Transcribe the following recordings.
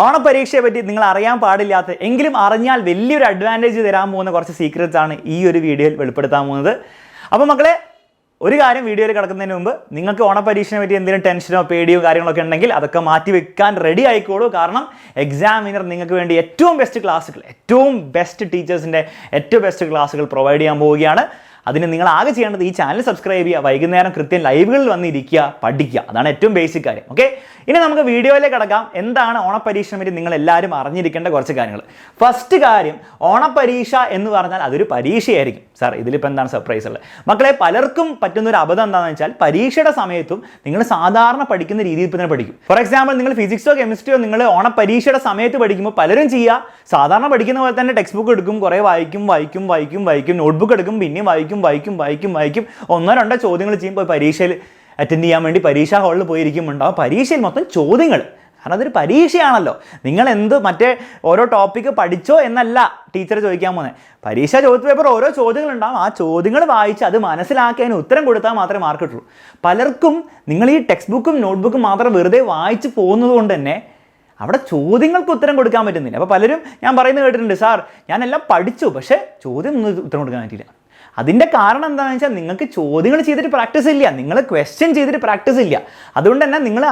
ഓണപരീക്ഷയെ പറ്റി നിങ്ങൾ അറിയാൻ പാടില്ലാത്ത എങ്കിലും അറിഞ്ഞാൽ വലിയൊരു അഡ്വാൻറ്റേജ് തരാൻ പോകുന്ന കുറച്ച് സീക്രറ്റ്സ് ആണ് ഈ ഒരു വീഡിയോയിൽ വെളിപ്പെടുത്താൻ പോകുന്നത്. അപ്പോൾ മക്കളെ, ഒരു കാര്യം വീഡിയോയിൽ കിടക്കുന്നതിന് മുമ്പ് നിങ്ങൾക്ക് ഓണപരീക്ഷയെ പറ്റി എന്തെങ്കിലും ടെൻഷനോ പേടിയോ കാര്യങ്ങളൊക്കെ ഉണ്ടെങ്കിൽ അതൊക്കെ മാറ്റി വെക്കാൻ റെഡി ആയിക്കോളൂ. കാരണം എക്സാമിനർ നിങ്ങൾക്ക് വേണ്ടി ഏറ്റവും ബെസ്റ്റ് ക്ലാസ്സുകൾ, ഏറ്റവും ബെസ്റ്റ് ടീച്ചേഴ്സിൻ്റെ ഏറ്റവും ബെസ്റ്റ് ക്ലാസ്സുകൾ പ്രൊവൈഡ് ചെയ്യാൻ പോവുകയാണ്. അതിന് നിങ്ങൾ ആകെ ചെയ്യേണ്ടത് ഈ ചാനൽ സബ്സ്ക്രൈബ് ചെയ്യുക, വൈകുന്നേരം കൃത്യം ലൈവുകളിൽ വന്നിരിക്കുക, പഠിക്കുക. അതാണ് ഏറ്റവും ബേസിക് കാര്യം. ഓക്കെ, ഇനി നമുക്ക് വീഡിയോയിലേക്ക് കടക്കാം. എന്താണ് ഓണപരീക്ഷയെ പറ്റി നിങ്ങൾ എല്ലാവരും അറിഞ്ഞിരിക്കേണ്ട കുറച്ച് കാര്യങ്ങൾ. ഫസ്റ്റ് കാര്യം, ഓണപരീക്ഷ എന്ന് പറഞ്ഞാൽ അതൊരു പരീക്ഷയായിരിക്കും. സാർ, ഇതിലിപ്പോൾ എന്താണ് സർപ്രൈസ് ഉള്ളത്? മക്കളെ, പലർക്കും പറ്റുന്നൊരു അബദ്ധം എന്താണെന്ന് വെച്ചാൽ പരീക്ഷയുടെ സമയത്തും നിങ്ങൾ സാധാരണ പഠിക്കുന്ന രീതിയിൽ തന്നെ പഠിക്കും. ഫോർ എക്സാമ്പിൾ, നിങ്ങൾ ഫിസിക്സോ കെമിസ്ട്രിയോ നിങ്ങൾ ഓണപരീക്ഷയുടെ സമയത്ത് പഠിക്കുമ്പോൾ പലരും ചെയ്യുക സാധാരണ പഠിക്കുന്ന പോലെ തന്നെ ടെക്സ്റ്റ് ബുക്ക് എടുക്കും, കുറേ വായിക്കും, നോട്ട്ബുക്ക് എടുക്കും, പിന്നെയും വായിക്കും, ഒന്നോ രണ്ടോ ചോദ്യങ്ങൾ ചെയ്യുമ്പോൾ പരീക്ഷയിൽ അറ്റൻഡ് ചെയ്യാൻ വേണ്ടി പരീക്ഷാ ഹാളിൽ പോയിരിക്കുമ്പോണ്ടാവും പരീക്ഷയിൽ മൊത്തം ചോദ്യങ്ങൾ. കാരണം അതൊരു പരീക്ഷയാണല്ലോ. നിങ്ങൾ മറ്റേ ഓരോ ടോപ്പിക്ക് പഠിച്ചോ എന്നല്ല ടീച്ചർ ചോദിക്കാൻ പോകുന്നത്. പരീക്ഷാ ചോദ്യ പേപ്പർ ഓരോ ചോദ്യങ്ങളുണ്ടാവും. ആ ചോദ്യങ്ങൾ വായിച്ച് അത് മനസ്സിലാക്കി അതിന് ഉത്തരം കൊടുത്താൽ മാത്രമേ മാർക്ക് കിട്ടുള്ളൂ. പലർക്കും നിങ്ങൾ ഈ ടെക്സ്റ്റ് ബുക്കും നോട്ട്ബുക്കും മാത്രം വെറുതെ വായിച്ച് പോകുന്നത് കൊണ്ട് തന്നെ അവിടെ ചോദ്യങ്ങൾക്ക് ഉത്തരം കൊടുക്കാൻ പറ്റുന്നില്ല. അപ്പോൾ പലരും ഞാൻ പറയുന്നത് കേട്ടിട്ടുണ്ട്, സാർ ഞാനെല്ലാം പഠിച്ചു പക്ഷേ ചോദ്യം ഒന്നും ഉത്തരം കൊടുക്കാൻ പറ്റില്ല. അതിൻ്റെ കാരണം എന്താണെന്ന് വെച്ചാൽ നിങ്ങൾക്ക് ചോദ്യങ്ങൾ ചെയ്തിട്ട് പ്രാക്ടീസ് ഇല്ല, നിങ്ങൾ ക്വസ്റ്റ്യൻ ചെയ്തിട്ട് പ്രാക്ടീസ് ഇല്ല. അതുകൊണ്ട് തന്നെ നിങ്ങൾ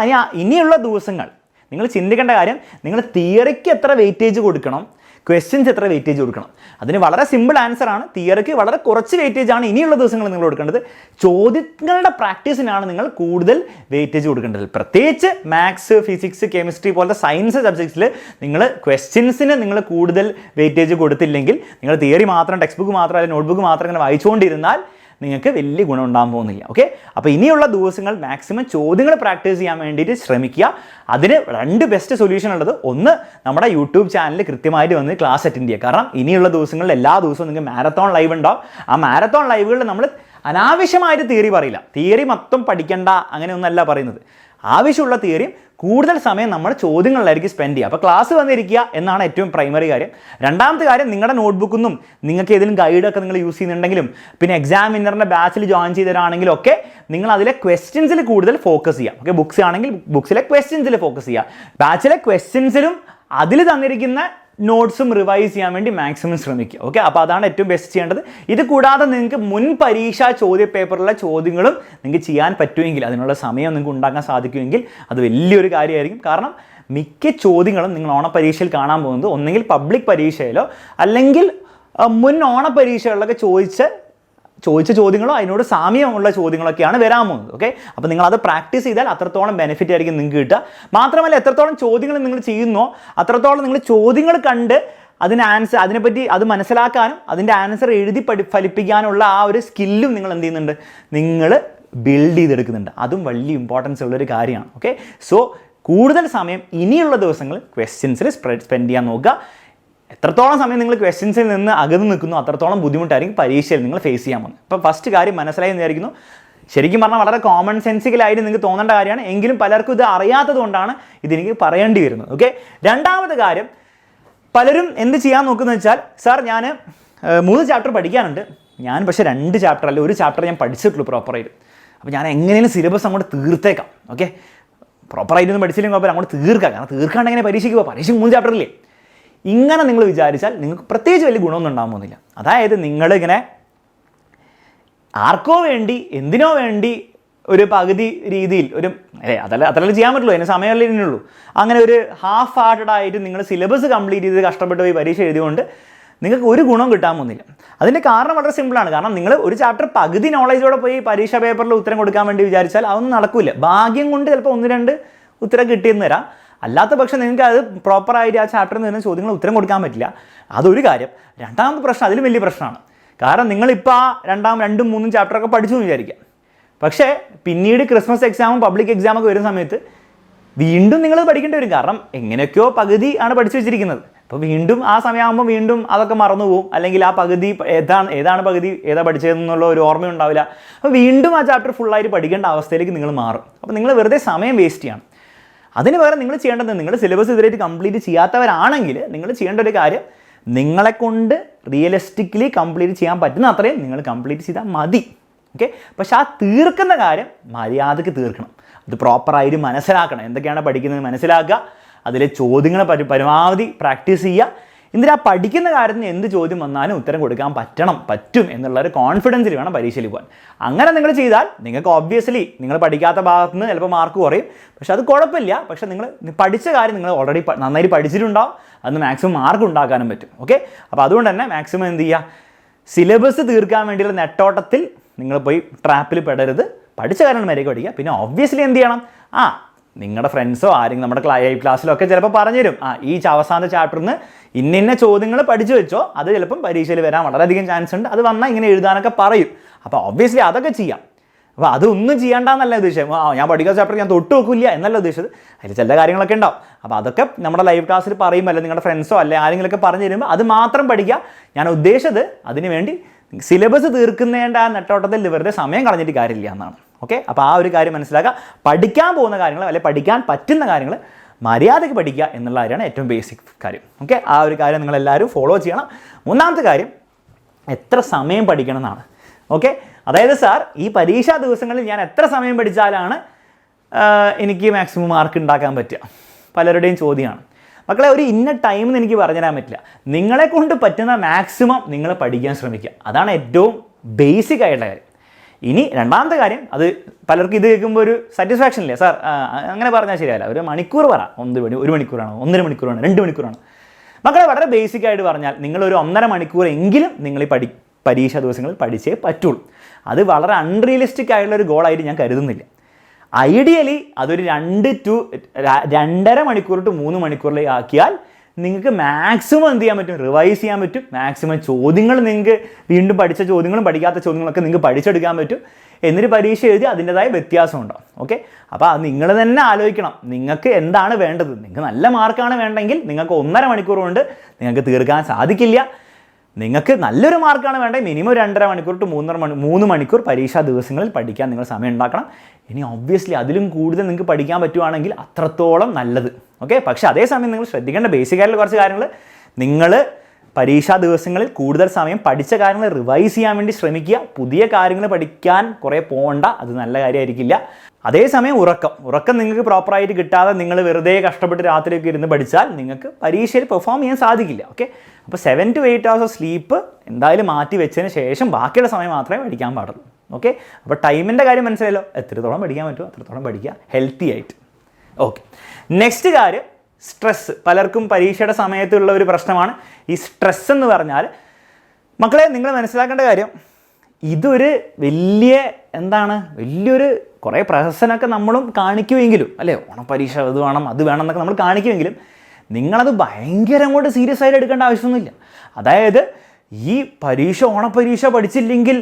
ഇനിയുള്ള ദിവസങ്ങൾ നിങ്ങൾ ചിന്തിക്കേണ്ട കാര്യം, നിങ്ങൾ തിയറിക്ക് എത്ര വെയിറ്റേജ് കൊടുക്കണം, ക്വസ്റ്റ്യൻസ് എത്ര വെയിറ്റേജ് കൊടുക്കണം. അതിന് വളരെ സിമ്പിൾ ആൻസറാണ്. തിയറിക്ക് വളരെ കുറച്ച് വെയിറ്റേജ് ആണ് ഇനിയുള്ള ദിവസങ്ങൾ നിങ്ങൾ കൊടുക്കേണ്ടത്. ചോദ്യങ്ങളുടെ പ്രാക്ടീസിനാണ് നിങ്ങൾ കൂടുതൽ വെയിറ്റേജ് കൊടുക്കേണ്ടത്. പ്രത്യേകിച്ച് മാത്സ്, ഫിസിക്സ്, കെമിസ്ട്രി പോലത്തെ സയൻസ് സബ്ജക്ട്സിൽ നിങ്ങൾ ക്വസ്റ്റ്യൻസിന് നിങ്ങൾ കൂടുതൽ വെയിറ്റേജ് കൊടുത്തില്ലെങ്കിൽ, നിങ്ങൾ തിയറി മാത്രം, ടെക്സ്റ്റ് ബുക്ക് മാത്രം അല്ലെങ്കിൽ നോട്ട്ബുക്ക് മാത്രം ഇങ്ങനെ വായിച്ചുകൊണ്ടിരുന്നാൽ നിങ്ങൾക്ക് വലിയ ഗുണം ഉണ്ടാകാൻ പോകുന്നില്ല. ഓക്കെ, അപ്പോൾ ഇനിയുള്ള ദിവസങ്ങൾ മാക്സിമം ചോദ്യങ്ങൾ പ്രാക്ടീസ് ചെയ്യാൻ വേണ്ടിയിട്ട് ശ്രമിക്കുക. അതിന് രണ്ട് ബെസ്റ്റ് സൊല്യൂഷൻ ഉള്ളത്, ഒന്ന് നമ്മുടെ യൂട്യൂബ് ചാനലിൽ കൃത്യമായിട്ട് വന്ന് ക്ലാസ് അറ്റൻഡ് ചെയ്യുക. കാരണം ഇനിയുള്ള ദിവസങ്ങളിൽ എല്ലാ ദിവസവും നിങ്ങൾക്ക് മാരത്തോൺ ലൈവ് ഉണ്ടാവും. ആ മാരത്തോൺ ലൈവുകളിൽ നമ്മൾ അനാവശ്യമായിട്ട് തിയറി പറയില്ല. തിയറി മൊത്തം പഠിക്കേണ്ട അങ്ങനെയൊന്നല്ല പറയുന്നത്. ആവശ്യമുള്ള തിയറിയും കൂടുതൽ സമയം നമ്മൾ ചോദ്യങ്ങളിലായിരിക്കും സ്പെൻഡ് ചെയ്യുക. അപ്പോൾ ക്ലാസ് വന്നിരിക്കുക എന്നാണ് ഏറ്റവും പ്രൈമറി കാര്യം. രണ്ടാമത്തെ കാര്യം, നിങ്ങളുടെ നോട്ട്ബുക്കൊന്നും നിങ്ങൾക്ക് ഏതെങ്കിലും ഗൈഡൊക്കെ നിങ്ങൾ യൂസ് ചെയ്യുന്നുണ്ടെങ്കിലും പിന്നെ എക്സാമിനറിൻ്റെ ബാച്ചിൽ ജോയിൻ ചെയ്തവരാണെങ്കിലും ഒക്കെ നിങ്ങൾ അതിലെ ക്വസ്റ്റ്യൻസിൽ കൂടുതൽ ഫോക്കസ് ചെയ്യുക. ഓക്കെ, ബുക്സ് ആണെങ്കിൽ ബുക്സിലെ ക്വസ്റ്റ്യൻസിൽ ഫോക്കസ് ചെയ്യുക. ബാച്ചിലെ ക്വസ്റ്റ്യൻസിലും അതിൽ തന്നിരിക്കുന്ന നോട്ട്സും റിവൈസ് ചെയ്യാൻ വേണ്ടി മാക്സിമം ശ്രമിക്കുക. ഓക്കെ, അപ്പോൾ അതാണ് ഏറ്റവും ബെസ്റ്റ് ചെയ്യേണ്ടത്. ഇത് കൂടാതെ നിങ്ങൾക്ക് മുൻ പരീക്ഷാ ചോദ്യ പേപ്പറിലെ ചോദ്യങ്ങളും നിങ്ങൾക്ക് ചെയ്യാൻ പറ്റുമെങ്കിൽ, അതിനുള്ള സമയം നിങ്ങൾക്ക് ഉണ്ടാക്കാൻ സാധിക്കുമെങ്കിൽ അത് വലിയൊരു കാര്യമായിരിക്കും. കാരണം മിക്ക ചോദ്യങ്ങളും നിങ്ങൾ ഓണപരീക്ഷയിൽ കാണാൻ പോകുന്നത് ഒന്നെങ്കിൽ പബ്ലിക് പരീക്ഷയിലോ അല്ലെങ്കിൽ മുൻ ഓണപരീക്ഷകളിലൊക്കെ ചോദിച്ച ചോദ്യങ്ങളോ അതിനോട് സാമ്യമുള്ള ചോദ്യങ്ങളൊക്കെയാണ് വരാൻ പോകുന്നത്. ഓക്കെ, അപ്പോൾ നിങ്ങളത് പ്രാക്ടീസ് ചെയ്താൽ അത്രത്തോളം ബെനിഫിറ്റ് ആയിരിക്കും നിങ്ങൾക്ക് കിട്ടുക. മാത്രമല്ല, എത്രത്തോളം ചോദ്യങ്ങൾ നിങ്ങൾ ചെയ്യുന്നോ അത്രത്തോളം നിങ്ങൾ ചോദ്യങ്ങൾ കണ്ട് അതിനെപ്പറ്റി അത് മനസ്സിലാക്കാനും അതിൻ്റെ ആൻസർ എഴുതി ഫലിപ്പിക്കാനുള്ള ആ ഒരു സ്കില്ലും നിങ്ങൾ എന്ത് ചെയ്യുന്നുണ്ട്, നിങ്ങൾ ബിൽഡ് ചെയ്തെടുക്കുന്നുണ്ട്. അതും വലിയ ഇമ്പോർട്ടൻസ് ഉള്ളൊരു കാര്യമാണ്. ഓക്കെ, സോ കൂടുതൽ സമയം ഇനിയുള്ള ദിവസങ്ങളിൽ ക്വസ്റ്റ്യൻസിൽ സ്പെൻഡ് ചെയ്യാൻ നോക്കുക. എത്രത്തോളം സമയം നിങ്ങൾ ക്വസ്റ്റ്യൻസിൽ നിന്ന് അകന്ന് നിൽക്കുന്നു അത്രത്തോളം ബുദ്ധിമുട്ടായിരിക്കും പരീക്ഷയിൽ നിങ്ങൾ ഫേസ് ചെയ്യാൻ പോകുന്നത്. അപ്പോൾ ഫസ്റ്റ് കാര്യം മനസ്സിലായി എന്ന് വിചാരിക്കുന്നു. ശരിക്കും പറഞ്ഞാൽ വളരെ കോമൺ സെൻസിക്കലായിട്ട് നിങ്ങൾക്ക് തോന്നേണ്ട കാര്യമാണ്, എങ്കിലും പലർക്കും ഇത് അറിയാത്തത് കൊണ്ടാണ് ഇതെനിക്ക് പറയേണ്ടി വരുന്നത്. ഓക്കെ, രണ്ടാമത്തെ കാര്യം, പലരും എന്ത് ചെയ്യാൻ നോക്കുന്നത് വെച്ചാൽ, സാർ ഞാൻ 3 ചാപ്റ്റർ പഠിക്കാനുണ്ട്, ഞാൻ പക്ഷേ 2 ചാപ്റ്റർ അല്ല 1 ചാപ്റ്റർ ഞാൻ പഠിച്ചിട്ടുള്ളൂ പ്രോപ്പറായിട്ട്. അപ്പോൾ ഞാൻ എങ്ങനെയും സിലബസ് അങ്ങോട്ട് തീർത്തേക്കാം. ഓക്കെ, പ്രോപ്പറായിട്ടൊന്നും പഠിച്ചില്ലെങ്കിൽ കുഴപ്പമില്ല, അങ്ങോട്ട് തീർക്കാം. കാരണം തീർക്കാണ്ട് എങ്ങനെ പരീക്ഷയ്ക്ക് പോകാം, പരീക്ഷയ്ക്ക് 3 ചാപ്റ്ററില്ലേ. ഇങ്ങനെ നിങ്ങൾ വിചാരിച്ചാൽ നിങ്ങൾക്ക് പ്രത്യേകിച്ച് വലിയ ഗുണമൊന്നും ഉണ്ടാകാൻ പോകുന്നില്ല. അതായത് നിങ്ങളിങ്ങനെ ആർക്കോ വേണ്ടി എന്തിനോ വേണ്ടി ഒരു പകുതി രീതിയിൽ അതല്ല ചെയ്യാൻ പറ്റുള്ളൂ, അതിന് സമയമല്ലേ ഇതിനുള്ളൂ. അങ്ങനെ ഒരു ഹാഫ് ഹാർട്ടഡായിട്ട് നിങ്ങൾ സിലബസ് കംപ്ലീറ്റ് ചെയ്ത് കഷ്ടപ്പെട്ട് പോയി പരീക്ഷ എഴുതിയുകൊണ്ട് നിങ്ങൾക്ക് ഒരു ഗുണം കിട്ടാൻ പോകുന്നില്ല. അതിൻ്റെ കാരണം വളരെ സിമ്പിളാണ്. കാരണം നിങ്ങൾ ഒരു ചാപ്റ്റർ പകുതി നോളേജോടെ പോയി പരീക്ഷാ പേപ്പറിൽ ഉത്തരം കൊടുക്കാൻ വേണ്ടി വിചാരിച്ചാൽ അതൊന്നും നടക്കില്ല. ഭാഗ്യം കൊണ്ട് ചിലപ്പോൾ 1-2 ഉത്തരം കിട്ടിയെന്ന് തരാം. അല്ലാത്ത പക്ഷം നിങ്ങൾക്ക് അത് പ്രോപ്പറായിട്ട് ആ ചാപ്റ്ററിൽ നിന്ന് ചോദ്യങ്ങൾ ഉത്തരം കൊടുക്കാൻ പറ്റില്ല. അതൊരു കാര്യം. രണ്ടാമത്തെ പ്രശ്നം അതിലും വലിയ പ്രശ്നമാണ്. കാരണം നിങ്ങളിപ്പോൾ ആ 2, 3 ചാപ്റ്ററൊക്കെ പഠിച്ചു എന്ന് വിചാരിക്കാം. പക്ഷേ പിന്നീട് ക്രിസ്മസ് എക്സാമും പബ്ലിക് എക്സാമൊക്കെ വരുന്ന സമയത്ത് വീണ്ടും നിങ്ങൾ പഠിക്കേണ്ടി വരും. കാരണം എങ്ങനെയൊക്കെയോ പകുതി ആണ് പഠിച്ചു വെച്ചിരിക്കുന്നത്. അപ്പോൾ വീണ്ടും ആ സമയമാകുമ്പോൾ വീണ്ടും അതൊക്കെ മറന്നു പോകും, അല്ലെങ്കിൽ ആ പകുതി ഏതാണ് പകുതി ഏതാ പഠിച്ചതെന്നുള്ള ഒരു ഓർമ്മയുണ്ടാവില്ല. അപ്പോൾ വീണ്ടും ആ ചാപ്റ്റർ ഫുള്ളായിട്ട് പഠിക്കേണ്ട അവസ്ഥയിലേക്ക് നിങ്ങൾ മാറും. അപ്പോൾ നിങ്ങൾ വെറുതെ സമയം വേസ്റ്റ് ചെയ്യണം. അതിന് പകരം നിങ്ങൾ ചെയ്യേണ്ടത്, നിങ്ങൾ സിലബസ് ഇതുവരെയായിട്ട് കംപ്ലീറ്റ് ചെയ്യാത്തവരാണെങ്കിൽ നിങ്ങൾ ചെയ്യേണ്ട ഒരു കാര്യം, നിങ്ങളെക്കൊണ്ട് റിയലിസ്റ്റിക്കലി കംപ്ലീറ്റ് ചെയ്യാൻ പറ്റുന്ന അത്രയും നിങ്ങൾ കംപ്ലീറ്റ് ചെയ്താൽ മതി. ഓക്കെ, പക്ഷെ ആ തീർക്കുന്ന കാര്യം മര്യാദയ്ക്ക് തീർക്കണം. അത് പ്രോപ്പറായിട്ട് മനസ്സിലാക്കണം. എന്തൊക്കെയാണ് പഠിക്കുന്നത് മനസ്സിലാക്കുക. അതിലെ ചോദ്യങ്ങളെ പരമാവധി പ്രാക്ടീസ് ചെയ്യുക. എന്നിട്ട് ആ പഠിക്കുന്ന കാര്യത്തിന് എന്ത് ചോദ്യം വന്നാലും ഉത്തരം കൊടുക്കാൻ പറ്റും എന്നുള്ള ഒരു കോൺഫിഡൻസിൽ വേണം പരീക്ഷയിൽ പോകാൻ. അങ്ങനെ നിങ്ങൾ ചെയ്താൽ നിങ്ങൾക്ക് ഒബ്വിയസ്ലി നിങ്ങൾ പഠിക്കാത്ത ഭാഗത്ത് നിന്ന് ചിലപ്പോൾ മാർക്ക് കുറയും, പക്ഷെ അത് കുഴപ്പമില്ല. പക്ഷേ നിങ്ങൾ പഠിച്ച കാര്യം നിങ്ങൾ ഓൾറെഡി നന്നായിട്ട് പഠിച്ചിട്ടുണ്ടാവും, അതിന് മാക്സിമം മാർക്ക് ഉണ്ടാക്കാനും പറ്റും. ഓക്കെ, അപ്പോൾ അതുകൊണ്ട് തന്നെ മാക്സിമം എന്ത് ചെയ്യുക, സിലബസ് തീർക്കാൻ വേണ്ടിയുള്ള നെട്ടോട്ടത്തിൽ നിങ്ങൾ പോയി ട്രാപ്പിൽ പെടരുത്. പഠിച്ച കാര്യം മര്യാദയ്ക്ക് പഠിക്കുക. പിന്നെ ഒബ്വിയസ്ലി എന്ത് ചെയ്യണം, നിങ്ങളുടെ ഫ്രണ്ട്സോ ആരെങ്കിലും നമ്മുടെ ക്ലാസ്സിലൊക്കെ ചിലപ്പോൾ പറഞ്ഞുതരും, ഈ അവസാനത്തെ ചാപ്റ്ററിന് ഇന്ന ചോദ്യങ്ങൾ പഠിച്ചു വെച്ചോ, അത് ചിലപ്പം പരീക്ഷയിൽ വരാൻ വളരെയധികം ചാൻസ് ഉണ്ട്, അത് വന്നാൽ ഇങ്ങനെ എഴുതാനൊക്കെ പറയും. അപ്പോൾ ഒബ്വിയസ്ലി അതൊക്കെ ചെയ്യാം. അപ്പോൾ അതൊന്നും ചെയ്യേണ്ടെന്നല്ല ഉദ്ദേശം, ഞാൻ പഠിക്കുന്ന ചാപ്റ്റർ ഞാൻ തൊട്ട് വെക്കില്ല എന്നല്ല ഉദ്ദേശിച്ചത്. അതിൽ ചില കാര്യങ്ങളൊക്കെ ഉണ്ടാവും. അപ്പോൾ അതൊക്കെ നമ്മുടെ ലൈവ് ക്ലാസ്സിൽ പറയുമ്പോൾ, അല്ലെങ്കിൽ നിങ്ങളുടെ ഫ്രണ്ട്സോ അല്ലെ ആരെങ്കിലുമൊക്കെ പറഞ്ഞു തരുമ്പോൾ അത് മാത്രം പഠിക്കുക. ഞാൻ ഉദ്ദേശിച്ചത് അതിന് വേണ്ടി സിലബസ് തീർക്കുന്നതിൻ്റെ ആ നെട്ടോട്ടത്തിൽ വെറുതെ സമയം കളഞ്ഞിട്ട് കാര്യമില്ല എന്നാണ്. ഓക്കെ, അപ്പോൾ ആ ഒരു കാര്യം മനസ്സിലാക്കുക. പഠിക്കാൻ പോകുന്ന കാര്യങ്ങൾ അല്ലെങ്കിൽ പഠിക്കാൻ പറ്റുന്ന കാര്യങ്ങൾ മര്യാദയ്ക്ക് പഠിക്കുക എന്നുള്ള കാര്യമാണ് ഏറ്റവും ബേസിക് കാര്യം. ഓക്കെ, ആ ഒരു കാര്യം നിങ്ങളെല്ലാവരും ഫോളോ ചെയ്യണം. മൂന്നാമത്തെ കാര്യം, എത്ര സമയം പഠിക്കണം എന്നാണ്. ഓക്കെ, അതായത് സാർ ഈ പരീക്ഷാ ദിവസങ്ങളിൽ ഞാൻ എത്ര സമയം പഠിച്ചാലാണ് എനിക്ക് മാക്സിമം മാർക്ക് ഉണ്ടാക്കാൻ പറ്റുക, പലരുടെയും ചോദ്യമാണ്. മക്കളെ, ഒരു ഇന്ന ടൈം എന്ന് എനിക്ക് പറഞ്ഞുതരാൻ പറ്റില്ല. നിങ്ങളെ കൊണ്ട് പറ്റുന്ന മാക്സിമം നിങ്ങൾ പഠിക്കാൻ ശ്രമിക്കുക. അതാണ് ഏറ്റവും ബേസിക് ആയിട്ടുള്ള കാര്യം. ഇനി രണ്ടാമത്തെ കാര്യം, അത് പലർക്കും ഇത് കേൾക്കുമ്പോൾ ഒരു സാറ്റിസ്ഫാക്ഷൻ ഇല്ലേ, സാർ അങ്ങനെ പറഞ്ഞാൽ ശരിയല്ല, ഒരു മണിക്കൂർ പറ, 1 മണിക്കൂറാണോ, 1.5 മണിക്കൂറാണോ, 2 മണിക്കൂറാണോ. മക്കളെ, വളരെ ബേസിക് ആയിട്ട് പറഞ്ഞാൽ നിങ്ങളൊരു 1.5 മണിക്കൂർ എങ്കിലും നിങ്ങൾ ഈ പരീക്ഷാ ദിവസങ്ങളിൽ പഠിച്ചേ പറ്റുള്ളൂ. അത് വളരെ അൺറിയലിസ്റ്റിക് ആയിട്ടുള്ളൊരു ഗോളായിട്ട് ഞാൻ കരുതുന്നില്ല. ഐഡിയലി അതൊരു 2.5 മണിക്കൂർ ടു 3 മണിക്കൂറിലേക്ക് ആക്കിയാൽ നിങ്ങൾക്ക് മാക്സിമം എന്ത് ചെയ്യാൻ പറ്റും, റിവൈസ് ചെയ്യാൻ പറ്റും. മാക്സിമം ചോദ്യങ്ങൾ നിങ്ങൾക്ക് വീണ്ടും പഠിച്ച ചോദ്യങ്ങളും പഠിക്കാത്ത ചോദ്യങ്ങളൊക്കെ നിങ്ങൾക്ക് പഠിച്ചെടുക്കാൻ പറ്റും. എന്നിട്ട് പരീക്ഷ എഴുതി അതിൻ്റെതായ വ്യത്യാസം ഉണ്ടാവും. ഓക്കെ, അപ്പോൾ അത് നിങ്ങൾ തന്നെ ആലോചിക്കണം, നിങ്ങൾക്ക് എന്താണ് വേണ്ടത്. നിങ്ങൾക്ക് നല്ല മാർക്കാണ് വേണ്ടെങ്കിൽ നിങ്ങൾക്ക് 1.5 മണിക്കൂർ കൊണ്ട് നിങ്ങൾക്ക് തീർക്കാൻ സാധിക്കില്ല. നിങ്ങൾക്ക് നല്ലൊരു മാർക്കാണ് വേണ്ടത്, മിനിമം 2.5 മണിക്കൂർ ടു 3 മണിക്കൂർ പരീക്ഷാ ദിവസങ്ങളിൽ പഠിക്കാൻ നിങ്ങൾ സമയം ഉണ്ടാക്കണം. ഇനി ഒബ്വിയസ്ലി അതിലും കൂടുതൽ നിങ്ങൾക്ക് പഠിക്കാൻ പറ്റുവാണെങ്കിൽ അത്രത്തോളം നല്ലത്. ഓക്കെ, പക്ഷേ അതേസമയം നിങ്ങൾ ശ്രദ്ധിക്കേണ്ട ബേസിക് ആയിട്ടുള്ള കുറച്ച് കാര്യങ്ങൾ, നിങ്ങൾ പരീക്ഷാ ദിവസങ്ങളിൽ കൂടുതൽ സമയം പഠിച്ച കാര്യങ്ങൾ റിവൈസ് ചെയ്യാൻ വേണ്ടി ശ്രമിക്കുക. പുതിയ കാര്യങ്ങൾ പഠിക്കാൻ കുറേ പോകണ്ട, അത് നല്ല കാര്യമായിരിക്കില്ല. അതേസമയം ഉറക്കം നിങ്ങൾക്ക് പ്രോപ്പറായിട്ട് കിട്ടാതെ നിങ്ങൾ വെറുതെ കഷ്ടപ്പെട്ട് രാത്രിയൊക്കെ ഇരുന്ന് പഠിച്ചാൽ നിങ്ങൾക്ക് പരീക്ഷയിൽ പെർഫോം ചെയ്യാൻ സാധിക്കില്ല. ഓക്കെ, അപ്പോൾ 7 to 8 hours ഓഫ് സ്ലീപ്പ് എന്തായാലും മാറ്റി വെച്ചതിന് ശേഷം ബാക്കിയുള്ള സമയം മാത്രമേ പഠിക്കാൻ പാടുള്ളൂ. ഓക്കെ, അപ്പോൾ ടൈമിൻ്റെ കാര്യം മനസ്സിലായല്ലോ, എത്രത്തോളം പഠിക്കാൻ പറ്റുമോ അത്രത്തോളം പഠിക്കുക, ഹെൽത്തി ആയിട്ട്. ഓക്കെ, നെക്സ്റ്റ് കാര്യം, സ്ട്രെസ്സ്. പലർക്കും പരീക്ഷയുടെ സമയത്തുള്ള ഒരു പ്രശ്നമാണ് ഈ സ്ട്രെസ് എന്ന് പറഞ്ഞാൽ. മക്കളെ, നിങ്ങൾ മനസ്സിലാക്കേണ്ട കാര്യം, ഇതൊരു വലിയൊരു കുറേ പ്രഹസനമൊക്കെ നമ്മളും കാണിക്കുമെങ്കിലും, അല്ലേ, ഓണപ്പരീക്ഷ ഇത് വേണം അത് വേണം എന്നൊക്കെ നമ്മൾ കാണിക്കുമെങ്കിലും നിങ്ങളത് ഭയങ്കര അങ്ങോട്ട് സീരിയസ് ആയിട്ട് എടുക്കേണ്ട ആവശ്യമൊന്നുമില്ല. അതായത് ഈ ഓണപ്പരീക്ഷ പഠിച്ചില്ലെങ്കിൽ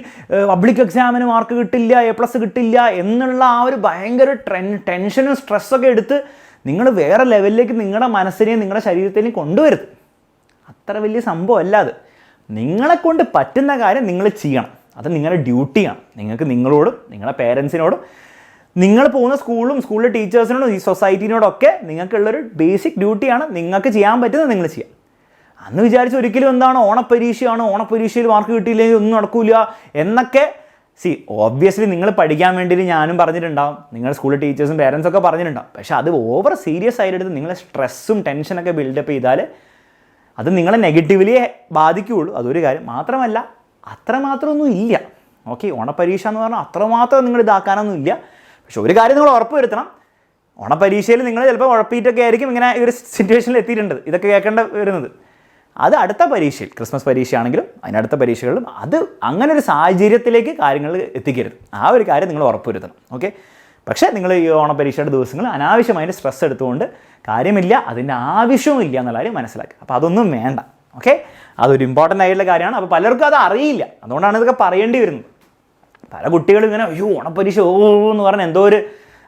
പബ്ലിക് എക്സാമിന് മാർക്ക് കിട്ടില്ല, A+ കിട്ടില്ല എന്നുള്ള ആ ഒരു ഭയങ്കര ടെൻഷനും സ്ട്രെസ്സൊക്കെ എടുത്ത് നിങ്ങൾ വേറെ ലെവലിലേക്ക് നിങ്ങളുടെ മനസ്സിനെയും നിങ്ങളുടെ ശരീരത്തിനെയും കൊണ്ടുവരുത്. അത്ര വലിയ സംഭവമല്ല അത്. നിങ്ങളെക്കൊണ്ട് പറ്റുന്ന കാര്യം നിങ്ങൾ ചെയ്യണം, അത് നിങ്ങളുടെ ഡ്യൂട്ടിയാണ്. നിങ്ങൾക്ക് നിങ്ങളോടും നിങ്ങളുടെ പേരൻസിനോടും നിങ്ങൾ പോകുന്ന സ്കൂളിലെ ടീച്ചേഴ്സിനോടും ഈ സൊസൈറ്റിനോടൊക്കെ നിങ്ങൾക്കുള്ളൊരു ബേസിക് ഡ്യൂട്ടിയാണ്. നിങ്ങൾക്ക് ചെയ്യാൻ പറ്റുന്നത് നിങ്ങൾ ചെയ്യാം. അന്ന് വിചാരിച്ച് ഒരിക്കലും ഓണപ്പരീക്ഷയിൽ മാർക്ക് കിട്ടിയില്ലെങ്കിൽ ഒന്നും നടക്കില്ല എന്നൊക്കെ. ഒബ്വിയസ്ലി നിങ്ങൾ പഠിക്കാൻ വേണ്ടിയിട്ട് ഞാനും പറഞ്ഞിട്ടുണ്ടാവും, നിങ്ങളുടെ സ്കൂളിലെ ടീച്ചേഴ്സും പേരൻസൊക്കെ പറഞ്ഞിട്ടുണ്ടാവും. പക്ഷേ അത് ഓവർ സീരിയസ് ആയിട്ട് എടുത്ത് നിങ്ങളെ സ്ട്രെസ്സും ടെൻഷനൊക്കെ ബിൽഡപ്പ് ചെയ്താൽ അത് നിങ്ങളെ നെഗറ്റീവ്ലി ബാധിക്കുകയുള്ളൂ. അതൊരു കാര്യം. മാത്രമല്ല, അത്രമാത്രമൊന്നും ഇല്ല. ഓക്കെ, ഓണപ്പരീക്ഷ എന്ന് പറഞ്ഞാൽ അത്രമാത്രം നിങ്ങൾ ഇതാക്കാനൊന്നും ഇല്ല. പക്ഷെ ഒരു കാര്യം നിങ്ങൾ ഉറപ്പ് വരുത്തണം, ഓണപ്പരീക്ഷയിൽ നിങ്ങൾ ചിലപ്പോൾ ഉഴപ്പിയിട്ടൊക്കെ ആയിരിക്കും ഇങ്ങനെ ഈ ഒരു സിറ്റുവേഷനിൽ എത്തിയിട്ടുണ്ട്, ഇതൊക്കെ കേൾക്കേണ്ട വരുന്നത്. അത് അടുത്ത പരീക്ഷയിൽ, ക്രിസ്മസ് പരീക്ഷയാണെങ്കിലും അതിനടുത്ത പരീക്ഷകളിലും അത് അങ്ങനെ ഒരു സാഹചര്യത്തിലേക്ക് കാര്യങ്ങൾ എത്തിക്കരുത്. ആ ഒരു കാര്യം നിങ്ങൾ ഉറപ്പുവരുത്തണം. ഓക്കെ, പക്ഷേ നിങ്ങൾ ഈ ഓണപ്പരീക്ഷയുടെ ദിവസങ്ങൾ അനാവശ്യമായിട്ട് സ്ട്രെസ് എടുത്തുകൊണ്ട് കാര്യമില്ല, അതിൻ്റെ ആവശ്യവും ഇല്ല എന്നുള്ള കാര്യം മനസ്സിലാക്കുക. അപ്പോൾ അതൊന്നും വേണ്ട. ഓക്കെ, അതൊരു ഇമ്പോർട്ടൻ്റ് ആയിട്ടുള്ള കാര്യമാണ്. അപ്പോൾ പലർക്കും അത് അറിയില്ല, അതുകൊണ്ടാണ് ഇതൊക്കെ പറയേണ്ടി വരുന്നത്. പല കുട്ടികളും ഇങ്ങനെ ഓണപ്പരീക്ഷ എന്ന് പറഞ്ഞാൽ എന്തോ ഒരു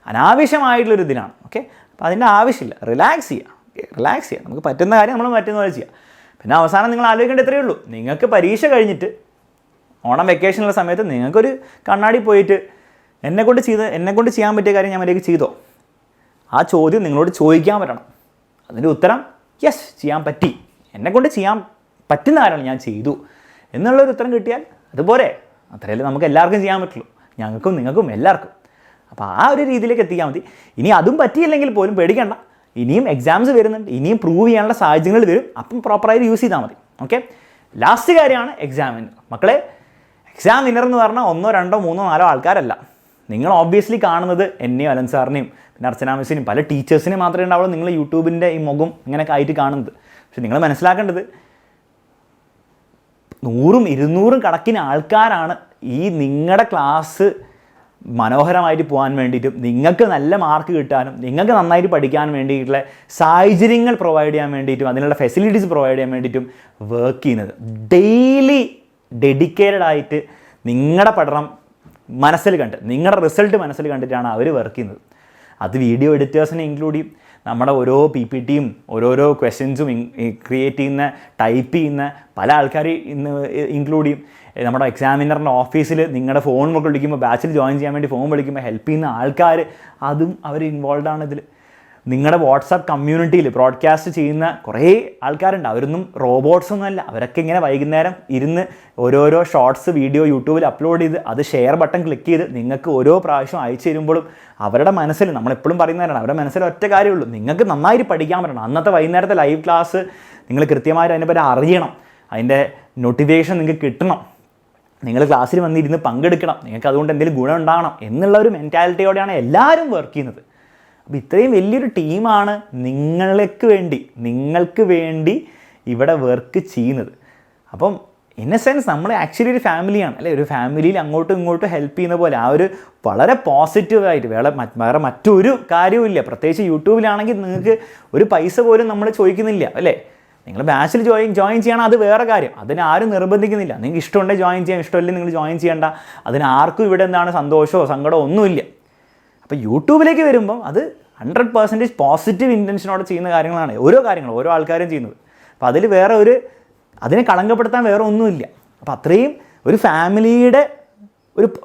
അനാവശ്യമായിട്ടുള്ളൊരു ഇതിലാണ്. ഓക്കെ, അപ്പോൾ അതിൻ്റെ ആവശ്യമില്ല. റിലാക്സ് ചെയ്യുക. നമുക്ക് പറ്റുന്ന കാര്യം നമ്മൾ പറ്റുന്ന പോലെ ചെയ്യുക. പിന്നെ അവസാനം നിങ്ങൾ ആലോചിക്കേണ്ട ഇത്രയേ ഉള്ളൂ, നിങ്ങൾക്ക് പരീക്ഷ കഴിഞ്ഞിട്ട് ഓണം വെക്കേഷനുള്ള സമയത്ത് നിങ്ങൾക്കൊരു കണ്ണാടി പോയിട്ട് എന്നെക്കൊണ്ട് ചെയ്യാൻ പറ്റിയ കാര്യം ഞാൻ മര്യാദയ്ക്ക് ചെയ്തോ, ആ ചോദ്യം നിങ്ങളോട് ചോദിക്കാൻ പറ്റണം. അതിൻ്റെ ഉത്തരം യെസ്, ചെയ്യാൻ പറ്റി, എന്നെക്കൊണ്ട് ചെയ്യാൻ പറ്റുന്ന കാര്യങ്ങൾ ഞാൻ ചെയ്തു എന്നുള്ളൊരു ഉത്തരം കിട്ടിയാൽ അതുപോലെ. അത്രയല്ലേ നമുക്ക് എല്ലാവർക്കും ചെയ്യാൻ പറ്റുള്ളൂ, ഞങ്ങൾക്കും നിങ്ങൾക്കും എല്ലാവർക്കും. അപ്പോൾ ആ ഒരു രീതിയിലേക്ക് എത്തിക്കാൻ മതി. ഇനി അതും പറ്റിയില്ലെങ്കിൽ പോലും പേടിക്കേണ്ട, ഇനിയും എക്സാംസ് വരുന്നുണ്ട്, ഇനിയും പ്രൂവ് ചെയ്യാനുള്ള സാഹചര്യങ്ങൾ വരും. അപ്പം പ്രോപ്പറായിട്ട് യൂസ് ചെയ്താൽ മതി. ഓക്കെ, ലാസ്റ്റ് കാര്യമാണ് എക്സാമിനർ. മക്കളെ, എക്സാമിനർ എന്ന് പറഞ്ഞാൽ 1, 2, 3, 4 ആൾക്കാരല്ല. നിങ്ങൾ ഓബ്വിയസ്ലി കാണുന്നത് എന്നെയും അലൻ സാറിനെയും പിന്നെ അർച്ചന മിസ്സിനെയും പല ടീച്ചേഴ്സിനെ മാത്രമേ ഉണ്ടാവുള്ളൂ നിങ്ങൾ യൂട്യൂബിൻ്റെ ഈ മുഖം ഇങ്ങനെയൊക്കെ ആയിട്ട് കാണുന്നത്. പക്ഷെ നിങ്ങൾ മനസ്സിലാക്കേണ്ടത് 100ഉം 200ഉം കണക്കിന് ആൾക്കാരാണ് ഈ നിങ്ങളുടെ ക്ലാസ് മനോഹരമായിട്ട് പോകാൻ വേണ്ടിയിട്ടും നിങ്ങൾക്ക് നല്ല മാർക്ക് കിട്ടാനും നിങ്ങൾക്ക് നന്നായിട്ട് പഠിക്കാൻ വേണ്ടിയിട്ടുള്ള സാഹചര്യങ്ങൾ പ്രൊവൈഡ് ചെയ്യാൻ വേണ്ടിയിട്ടും അതിനുള്ള ഫെസിലിറ്റീസ് പ്രൊവൈഡ് ചെയ്യാൻ വേണ്ടിയിട്ടും വർക്ക് ചെയ്യുന്നത്. ഡെയിലി ഡെഡിക്കേറ്റഡ് ആയിട്ട് നിങ്ങളുടെ പഠനം മനസ്സിൽ കണ്ട് നിങ്ങളുടെ റിസൾട്ട് മനസ്സിൽ കണ്ടിട്ടാണ് അവർ വർക്ക് ചെയ്യുന്നത്. അത് വീഡിയോ എഡിറ്റേഴ്സിനെ ഇൻക്ലൂഡ് ചെയ്യും, നമ്മുടെ ഓരോ PPTയും ഓരോരോ ക്വസ്റ്റ്യൻസും ക്രിയേറ്റ് ചെയ്യുന്ന ടൈപ്പ് ചെയ്യുന്ന പല ആൾക്കാർ ഇന്ന് ഇൻക്ലൂഡ് ചെയ്യും. നമ്മുടെ എക്സാമിനറിൻ്റെ ഓഫീസിൽ നിങ്ങളുടെ ഫോൺ വിളിക്കുമ്പോൾ ബാച്ചിൽ ജോയിൻ ചെയ്യാൻ വേണ്ടി ഫോൺ വിളിക്കുമ്പോൾ ഹെൽപ്പ് ചെയ്യുന്ന ആൾക്കാർ, അതും അവർ ഇൻവോൾവ് ആണ് ഇതിൽ. നിങ്ങളുടെ വാട്സാപ്പ് കമ്മ്യൂണിറ്റിയിൽ ബ്രോഡ്കാസ്റ്റ് ചെയ്യുന്ന കുറേ ആൾക്കാരുണ്ട്, അവരൊന്നും റോബോട്ട്സൊന്നും അല്ല. അവരൊക്കെ ഇങ്ങനെ വൈകുന്നേരം ഇരുന്ന് ഓരോരോ ഷോർട്സ് വീഡിയോ യൂട്യൂബിൽ അപ്ലോഡ് ചെയ്ത് അത് ഷെയർ ബട്ടൺ ക്ലിക്ക് ചെയ്ത് നിങ്ങൾക്ക് ഓരോ പ്രാവശ്യം അയച്ചു തരുമ്പോഴും അവരുടെ മനസ്സിൽ, നമ്മളെപ്പോഴും പറയുന്നവരാണ്, അവരുടെ മനസ്സിൽ ഒറ്റ കാര്യമുള്ളൂ, നിങ്ങൾക്ക് നന്നായിട്ട് പഠിക്കാൻ പറ്റണം. അന്നത്തെ വൈകുന്നേരത്തെ ലൈവ് ക്ലാസ് നിങ്ങൾ കൃത്യമായിട്ട് അതിനെപ്പറ്റി അറിയണം, അതിൻ്റെ നോട്ടിഫിക്കേഷൻ നിങ്ങൾക്ക് കിട്ടണം, നിങ്ങൾ ക്ലാസ്സിൽ വന്നിരുന്ന് പങ്കെടുക്കണം, നിങ്ങൾക്ക് അതുകൊണ്ട് എന്തെങ്കിലും ഗുണം ഉണ്ടാകണം എന്നുള്ള ഒരു മെൻറ്റാലിറ്റിയോടെയാണ് എല്ലാവരും വർക്ക് ചെയ്യുന്നത്. അപ്പോൾ ഇത്രയും വലിയൊരു ടീമാണ് നിങ്ങൾക്ക് വേണ്ടി ഇവിടെ വർക്ക് ചെയ്യുന്നത്. അപ്പം ഇൻ എ സെൻസ് നമ്മൾ ആക്ച്വലി ഒരു ഫാമിലിയാണ് അല്ലേ. ഒരു ഫാമിലിയിൽ അങ്ങോട്ടും ഇങ്ങോട്ടും ഹെൽപ്പ് ചെയ്യുന്ന പോലെ ആ ഒരു വളരെ പോസിറ്റീവായിട്ട് വേറെ മറ്റൊരു കാര്യവും ഇല്ല. പ്രത്യേകിച്ച് യൂട്യൂബിലാണെങ്കിൽ നിങ്ങൾക്ക് ഒരു പൈസ പോലും നമ്മൾ ചോദിക്കുന്നില്ല അല്ലേ. നിങ്ങൾ ബാച്ചിൽ ജോയിൻ ചെയ്യണം, അത് വേറെ കാര്യം, അതിന് ആരും നിർബന്ധിക്കുന്നില്ല. നിങ്ങൾക്ക് ഇഷ്ടമുണ്ടെങ്കിൽ ജോയിൻ ചെയ്യാം, ഇഷ്ടമില്ലെങ്കിൽ നിങ്ങൾ ജോയിൻ ചെയ്യേണ്ട. അതിന് ആർക്കും ഇവിടെ എന്താണ് സന്തോഷമോ സങ്കടമോ ഒന്നുമില്ല. അപ്പോൾ യൂട്യൂബിലേക്ക് വരുമ്പം അത് 100% പോസിറ്റീവ് ഇൻറ്റൻഷനോടെ ചെയ്യുന്ന കാര്യങ്ങളാണ് ഓരോ ആൾക്കാരും ചെയ്യുന്നത്. അപ്പോൾ അതിൽ അതിനെ കളങ്കപ്പെടുത്താൻ വേറെ ഒന്നുമില്ല. അപ്പോൾ അത്രയും ഒരു ഫാമിലിയുടെ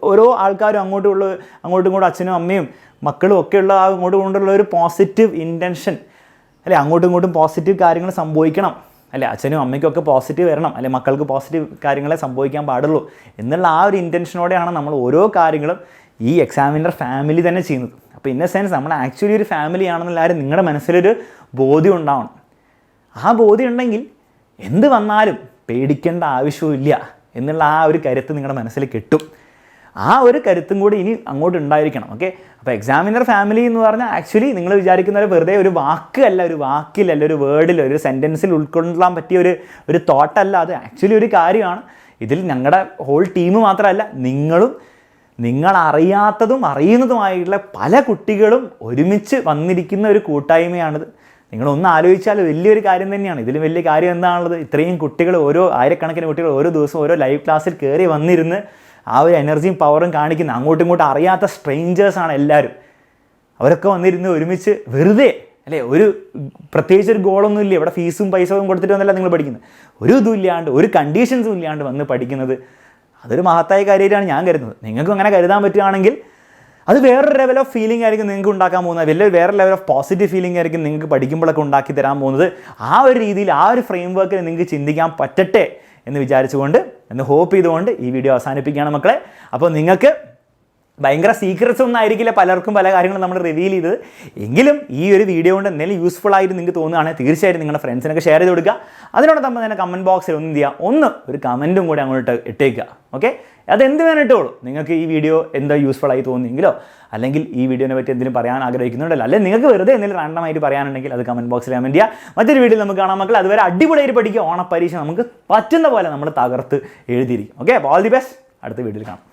ഓരോ ആൾക്കാരും അങ്ങോട്ടും ഇങ്ങോട്ടും അച്ഛനും അമ്മയും മക്കളും ഒക്കെയുള്ള അങ്ങോട്ടും ഇങ്ങോട്ടുള്ള ഒരു പോസിറ്റീവ് ഇൻറ്റൻഷൻ അല്ലെ. അങ്ങോട്ടും ഇങ്ങോട്ടും പോസിറ്റീവ് കാര്യങ്ങൾ സംഭവിക്കണം അല്ലെ, അച്ഛനും അമ്മയ്ക്കൊക്കെ പോസിറ്റീവ് വരണം അല്ലെ, മക്കൾക്ക് പോസിറ്റീവ് കാര്യങ്ങളെ സംഭവിക്കാൻ പാടുള്ളൂ എന്നുള്ള ആ ഒരു ഇൻറ്റൻഷനോടെയാണ് നമ്മൾ ഓരോ കാര്യങ്ങളും ഈ എക്സാമിനർ ഫാമിലി തന്നെ ചെയ്യുന്നത്. അപ്പോൾ ഇൻ എ സെൻസ് നമ്മൾ ആക്ച്വലി ഒരു ഫാമിലി ആണെന്നുള്ള കാര്യം നിങ്ങളുടെ മനസ്സിലൊരു ബോധ്യം ഉണ്ടാവണം. ആ ബോധ്യം ഉണ്ടെങ്കിൽ എന്ത് വന്നാലും പേടിക്കേണ്ട ആവശ്യമില്ല എന്നുള്ള ആ ഒരു കരുത്ത് നിങ്ങളുടെ മനസ്സിൽ കിട്ടും. ആ ഒരു കരുത്തും കൂടി ഇനി അങ്ങോട്ട് ഉണ്ടായിരിക്കണം. ഓക്കെ, അപ്പോൾ എക്സാമിനർ ഫാമിലി എന്ന് പറഞ്ഞാൽ ആക്ച്വലി നിങ്ങൾ വിചാരിക്കുന്ന വെറുതെ ഒരു വാക്കിലല്ല, ഒരു വേർഡിൽ, ഒരു സെൻറ്റൻസിൽ ഉൾക്കൊള്ളാൻ പറ്റിയ ഒരു തോട്ടല്ല. അത് ആക്ച്വലി ഒരു കാര്യമാണ്. ഇതിൽ ഞങ്ങളുടെ ഹോൾ ടീം മാത്രമല്ല, നിങ്ങൾ അറിയാത്തതും അറിയുന്നതുമായിട്ടുള്ള പല കുട്ടികളും ഒരുമിച്ച് വന്നിരിക്കുന്ന ഒരു കൂട്ടായ്മയാണിത്. നിങ്ങളൊന്ന് ആലോചിച്ചാൽ വലിയൊരു കാര്യം തന്നെയാണ്. ഇതിലും വലിയ കാര്യം എന്താണുള്ളത്? ഇത്രയും കുട്ടികൾ, ആയിരക്കണക്കിന് കുട്ടികൾ ഓരോ ദിവസവും ഓരോ ലൈവ് ക്ലാസ്സിൽ കയറി വന്നിരുന്ന് ആ ഒരു എനർജിയും പവറും കാണിക്കുന്ന, അങ്ങോട്ടും ഇങ്ങോട്ടും അറിയാത്ത സ്ട്രേഞ്ചേഴ്സാണ് എല്ലാവരും. അവരൊക്കെ വന്നിരുന്ന് ഒരുമിച്ച് വെറുതെ അല്ലേ, പ്രത്യേകിച്ച് ഒരു ഗോളൊന്നും ഇല്ല, ഇവിടെ ഫീസും പൈസയും കൊടുത്തിട്ട് വന്നല്ല നിങ്ങൾ പഠിക്കുന്നത്, ഒരു ഇതും ഇല്ലാണ്ട്, ഒരു കണ്ടീഷൻസും ഇല്ലാണ്ട് വന്ന് പഠിക്കുന്നത്, അതൊരു മഹത്തായ കാര്യമായിട്ടാണ് ഞാൻ കരുതുന്നത്. നിങ്ങൾക്കും അങ്ങനെ കരുതാൻ പറ്റുകയാണെങ്കിൽ അത് വേറൊരു ലെവൽ ഓഫ് ഫീലിംഗ് ആയിരിക്കും നിങ്ങൾക്ക് ഉണ്ടാക്കാൻ പോകുന്നത്. വേറെ ലെവൽ ഓഫ് പോസിറ്റീവ് ഫീലിംഗ് ആയിരിക്കും നിങ്ങൾക്ക് പഠിക്കുമ്പോഴൊക്കെ ഉണ്ടാക്കി തരാൻ പോകുന്നത്. ആ ഒരു രീതിയിൽ, ആ ഒരു ഫ്രെയിം വർക്കിൽ നിങ്ങൾക്ക് ചിന്തിക്കാൻ പറ്റട്ടെ എന്ന് വിചാരിച്ചുകൊണ്ട്, എന്ന് ഹോപ്പ് ചെയ്തുകൊണ്ട് ഈ വീഡിയോ അവസാനിപ്പിക്കുകയാണ് മക്കളെ. അപ്പോൾ നിങ്ങൾക്ക് ഭയങ്കര സീക്രറ്റ്സ് ഒന്നും ആയിരിക്കില്ല പലർക്കും പല കാര്യങ്ങളും നമ്മൾ റിവീൽ ചെയ്തത്. എങ്കിലും ഈ ഒരു വീഡിയോ കൊണ്ട് എന്തെങ്കിലും യൂസ്ഫുൾ ആയിട്ട് നിങ്ങൾക്ക് തോന്നുകയാണെങ്കിൽ തീർച്ചയായിട്ടും നിങ്ങളുടെ ഫ്രണ്ട്സിനൊക്കെ ഷെയർ ചെയ്ത് കൊടുക്കുക. അതിനോടൊപ്പം തന്നെ കമൻറ്റ് ബോക്സിൽ ഒരു കമൻറ്റും കൂടി അങ്ങോട്ട് ഇട്ടേക്കുക. ഓക്കെ, അതെന്ത് വേണം ഇട്ടോളൂ. നിങ്ങൾക്ക് ഈ വീഡിയോ എന്താ യൂസ്ഫുൾ ആയി തോന്നിയെങ്കിലോ അല്ലെങ്കിൽ ഈ വീഡിയോനെ പറ്റി എന്തെങ്കിലും പറയാൻ ആഗ്രഹിക്കുന്നുണ്ടല്ലോ, അല്ലെങ്കിൽ നിങ്ങൾക്ക് വെറുതെ എന്തെങ്കിലും റാൻഡമായിട്ട് പറയാനുണ്ടെങ്കിൽ അത് കമൻറ്റ് ബോക്സിൽ കമൻറ്റ് ചെയ്യുക. മറ്റൊരു വീഡിയോയിൽ നമുക്ക് കാണാം മക്കൾ. അതുവരെ അടിപൊളിയായിട്ട് പഠിക്കുക. ഓണപ്പരീക്ഷ നമുക്ക് പറ്റുന്ന പോലെ നമ്മൾ തകർത്ത് എഴുതിയിരിക്കും. ഓക്കെ, അപ്പോൾ ഓൾ ദി ബെസ്റ്റ്. അടുത്ത വീഡിയോയിൽ കാണാം.